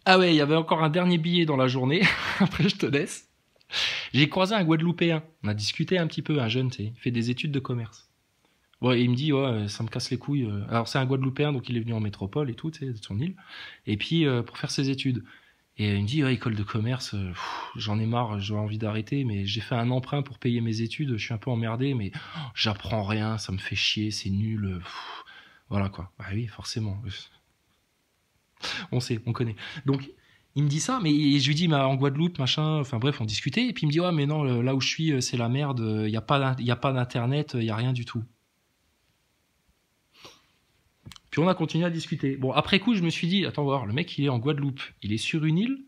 Ah ouais, il y avait encore un dernier billet dans la journée. Après, je te laisse. J'ai croisé un Guadeloupéen. On a discuté un petit peu, un jeune, tu sais. Il fait des études de commerce. Ouais, il me dit, ouais, ça me casse les couilles. Alors, c'est un Guadeloupéen, donc il est venu en métropole et tout, tu sais, de son île. Et puis, pour faire ses études. Et il me dit, ouais, école de commerce, j'en ai marre, j'ai envie d'arrêter, mais j'ai fait un emprunt pour payer mes études, je suis un peu emmerdé, mais j'apprends rien, ça me fait chier, c'est nul. Voilà quoi. Bah oui, forcément. On sait, on connaît. Donc, il me dit ça, mais je lui dis, bah, en Guadeloupe, machin, enfin bref, on discutait, et puis il me dit, ouais, mais non, là où je suis, c'est la merde, il n'y a pas d'internet, il n'y a rien du tout. Puis on a continué à discuter. Bon, après coup, je me suis dit, attends, voir, le mec, il est en Guadeloupe, il est sur une île,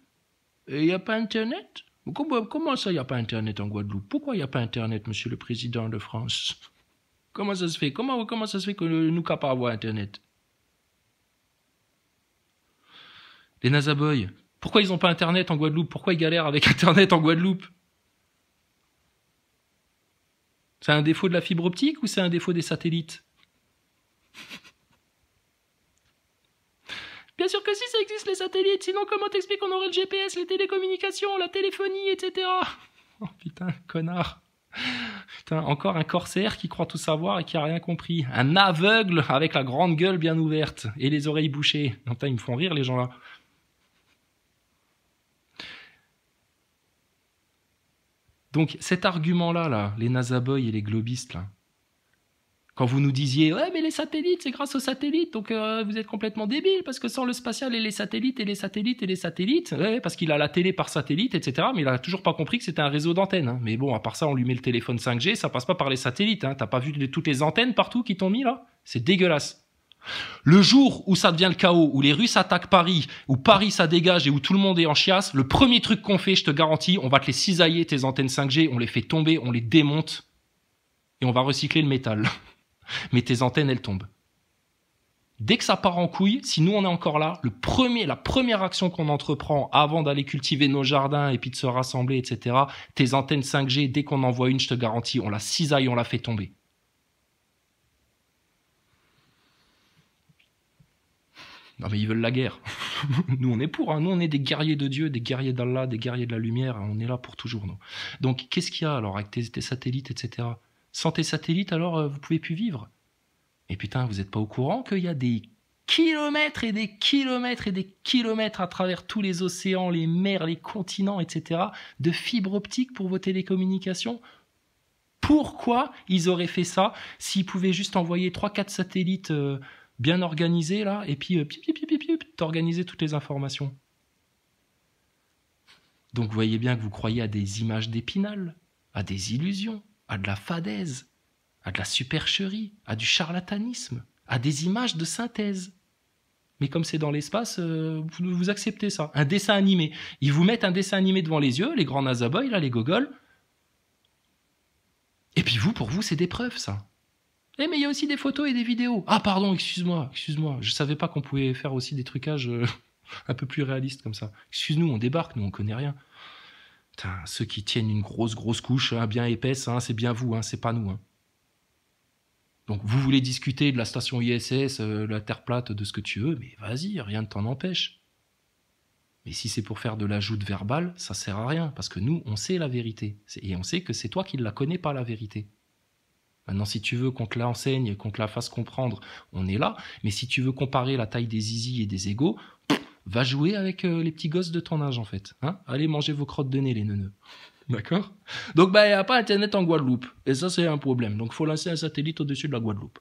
et il n'y a pas internet? Comment ça, il n'y a pas internet en Guadeloupe? Pourquoi il n'y a pas internet, monsieur le président de France? Comment ça se fait? Comment ça se fait que nous capables pas avoir internet? Les Nazaboys, pourquoi ils n'ont pas internet en Guadeloupe? Pourquoi ils galèrent avec internet en Guadeloupe? C'est un défaut de la fibre optique ou c'est un défaut des satellites? Bien sûr que si, ça existe les satellites, sinon comment t'expliques qu'on aurait le GPS, les télécommunications, la téléphonie, etc. Oh putain, connard. Putain, encore un corsaire qui croit tout savoir et qui a rien compris. Un aveugle avec la grande gueule bien ouverte et les oreilles bouchées. Putain, ils me font rire les gens là. Donc cet argument-là, là, les Nazaboys et les globistes, là, quand vous nous disiez, ouais, mais les satellites, c'est grâce aux satellites, donc vous êtes complètement débiles, parce que sans le spatial et les satellites, et les satellites, et les satellites, ouais, parce qu'il a la télé par satellite, etc., mais il a toujours pas compris que c'était un réseau d'antennes. Hein. Mais bon, à part ça, on lui met le téléphone 5G, ça passe pas par les satellites. Hein. T'as pas vu toutes les antennes partout qui t'ont mis, là? C'est dégueulasse. Le jour où ça devient le chaos, où les Russes attaquent Paris, où Paris ça dégage et où tout le monde est en chiasse, le premier truc qu'on fait, je te garantis, on va te les cisailler, tes antennes 5G, on les fait tomber, on les démonte, et on va recycler le métal. Mais tes antennes, elles tombent. Dès que ça part en couille, si nous on est encore là, la première action qu'on entreprend avant d'aller cultiver nos jardins et puis de se rassembler, etc., tes antennes 5G, dès qu'on en voit une, je te garantis, on la cisaille, on la fait tomber. Non mais ils veulent la guerre. Nous on est pour, hein. Nous on est des guerriers de Dieu, des guerriers d'Allah, des guerriers de la lumière, on est là pour toujours nous. Donc qu'est-ce qu'il y a alors avec tes satellites, etc. Sans tes satellites alors vous pouvez plus vivre. Et putain, vous n'êtes pas au courant qu'il y a des kilomètres et des kilomètres et des kilomètres à travers tous les océans, les mers, les continents, etc. de fibres optiques pour vos télécommunications? Pourquoi ils auraient fait ça s'ils pouvaient juste envoyer 3-4 satellites bien organisés là et puis t'organiser toutes les informations? Donc vous voyez bien que vous croyez à des images d'Épinal, à des illusions, à de la fadaise, à de la supercherie, à du charlatanisme, à des images de synthèse. Mais comme c'est dans l'espace, vous acceptez ça. Un dessin animé. Ils vous mettent un dessin animé devant les yeux, les grands nazaboys, là, les gogoles. Et puis pour vous, c'est des preuves, ça. Eh, mais il y a aussi des photos et des vidéos. Ah, pardon, excuse-moi. Je savais pas qu'on pouvait faire aussi des trucages un peu plus réalistes comme ça. Excuse-nous, on débarque, nous, on connaît rien. Putain, ceux qui tiennent une grosse couche, hein, bien épaisse, hein, c'est bien vous, hein, c'est pas nous. Hein. Donc vous voulez discuter de la station ISS, la Terre plate, de ce que tu veux, mais vas-y, rien ne t'en empêche. Mais si c'est pour faire de la joute verbale, ça sert à rien, parce que nous, on sait la vérité. Et on sait que c'est toi qui ne la connais pas, la vérité. Maintenant, si tu veux qu'on te l'enseigne, qu'on te la fasse comprendre, on est là. Mais si tu veux comparer la taille des zizi et des égos, va jouer avec les petits gosses de ton âge, en fait. Hein, allez manger vos crottes de nez, les neuneux. D'accord? Donc, il n'y a pas Internet en Guadeloupe. Et ça, c'est un problème. Donc, il faut lancer un satellite au-dessus de la Guadeloupe.